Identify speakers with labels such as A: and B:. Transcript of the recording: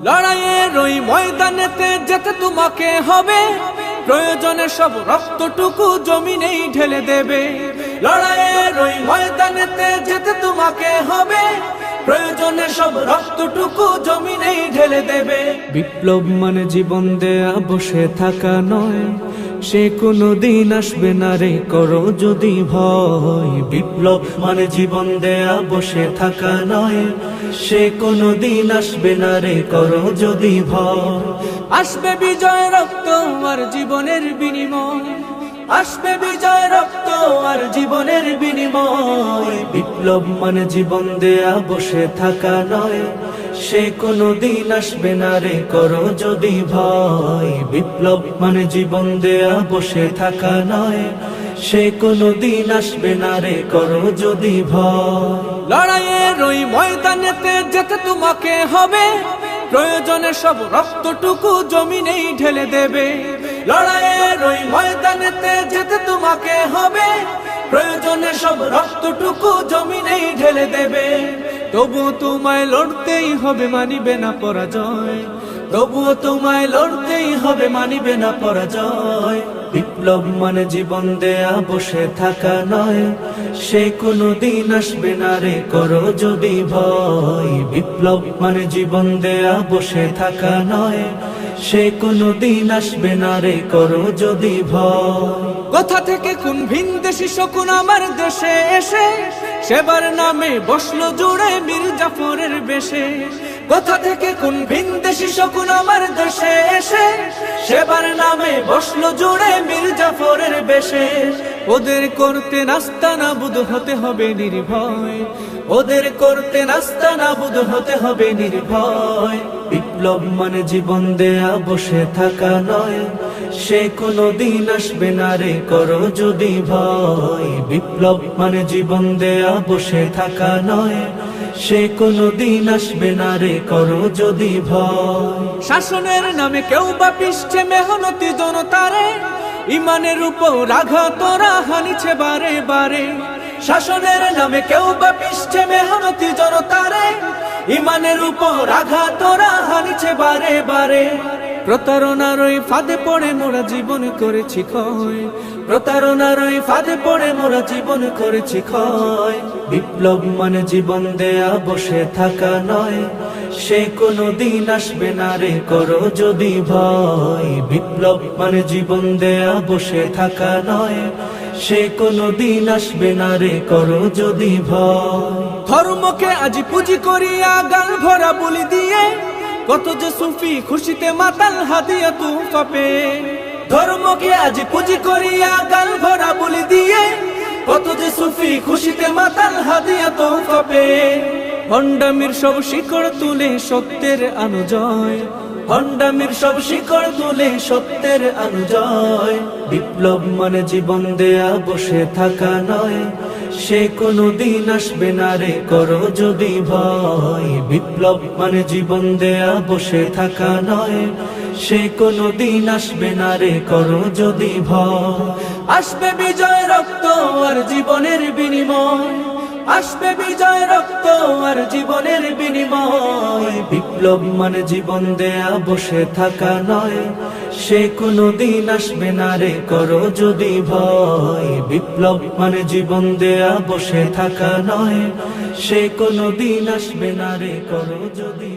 A: লড়াইয়ের ওই ময়দানেতে যেতে তোমাকে হবে, প্রয়োজনে সব রক্তটুকু জমিনেই ঢেলে দেবে। লড়াইয়ের ওই ময়দানেতে যেতে তোমাকে হবে, প্রয়োজনে সব রক্তটুকু জমিনেই ঢেলে দেবে। বিপ্লব মানে জীবন দেয়া বসে থাকা নয়, সে কোনো দিন আসবে না রে করো যদি ভয়। বিপ্লব মানে জীবন দেয়া বসে থাকা নয়, সে কোনো দিন আসবে না রে করো যদি ভয়। আসবে বিজয় রক্ত আর জীবনের বিনিময়, আসবে বিজয় রক্ত আর জীবনের বিনিময়। বিপ্লব মানে জীবন দেয়া বসে থাকা নয়, সে কোনো দিন আসবে না রে করো যদি ভয়। বিপ্লব মানে জীবন দেয়া বসে থাকা নয়, সে কোনো দিন আসবে না রে করো যদি ভয়। লড়াইয়ের ওই ময়দানেতে যেতে তোমাকে হবে, প্রয়োজনে সব রক্তটুকু জমিনেই ঢেলে দেবে। লড়াইয়ের ওই ময়দানেতে যেতে তোমাকে হবে, প্রয়োজনে সব রক্তটুকু জমিনেই ঢেলে দেবে। তবুও তোমায় লড়তেই হবে, মানিবে না পরাজয়। তবুও তোমায় লড়তেই হবে, মানিবে না পরাজয়। বিপ্লব মানে জীবন দেয়া বসে থাকা নয়, সে কোনো দিন আসবে না রে করো যদি ভয়। বিপ্লব মানে জীবন দেয়া বসে থাকা নয়, সে কোনো দিন আসবে না রে করো যদি ভয়। কোথা থেকে কোন ভিনদেশী শকুন আমার দেশে এসে, সেবার নামে বসলো জুড়ে মীর জাফরের বেশে। কোথা থেকে কোন ভিনদেশী শকুন আমার দেশে এসে, সেবার নামে বসলো জুড়ে মীর জাফরের বেশে। ওদের করতে নাস্তানাবুদ হতে হবে নির্ভয়, ওদের করতে নাস্তানাবুদ হতে হবে নির্ভয়। বিপ্লব মানে জীবন দেয়া বসে থাকা নয়, সে কোনো দিন আসবে না রে করো যদি ভয়। বিপ্লব মানে জীবন দেয়া বসে থাকা নয়, সে কোনো দিন আসবে না রে করো যদি ভয়। শাসনের নামে কেউ বা পিষছে মেহনতি জনতারে, ইমানের উপর আঘাত ওরা হানিছে বারে বারে। শাসনের নামে কেউ বা পিষছে মেহনতি জনতারে, ইমানের উপর আঘাত ওরা হানিছে বারে বারে। প্রতারণার ওই ফাঁদে পড়ে মোরা জীবন করেছি ক্ষয়, প্রতারণার ওই ফাঁদে পড়ে মোরা জীবন করেছি ক্ষয়। বিপ্লব মানে জীবন দেয়া বসে থাকা নয়, সে কোনো দিন আসবে না রে করো যদি ভয়। বিপ্লব মানে জীবন দেয়া বসে থাকা নয়, সে কোনো দিন আসবে না রে করো যদি ভয়। ধর্মকে আজ পুঁজি করিয়া গাল ভরা বলি দিয়ে, কত যে সুফি খুশিতে মাতাল হাদিয়া তুফা পেয়ে। ধর্মকে আজ পুঁজি করিয়া গাল ভরা বলি দিয়ে, কত যে সুফি খুশিতে মাতাল হাদিয়া তুফা পেয়ে। ভণ্ডামির সব শিকড় তুলে সত্যের অনুজয়, ভণ্ডামির সব শিকড় তুলে সত্যের অনুজয়। বিপ্লব মানে জীবন দেয়া বসে থাকা নয়, সে কোনো দিন আসবে না রে করো যদি ভয়। বিপ্লব মানে জীবন দেয়া বসে থাকা নয়, সে কোনো দিন আসবে না রে করো যদি ভয়। আসবে বিজয় রক্ত আর জীবনের বিনিময়, আসবে বিজয় রক্ত আর জীবনের বিনিময়। বিপ্লব মানে জীবন দেয়া বসে থাকা নয়, সে কোনো দিন আসবে না রে করো যদি ভয়। বিপ্লব মানে জীবন দেয়া বসে থাকা নয়, সে কোনো দিন আসবে না রে করো যদি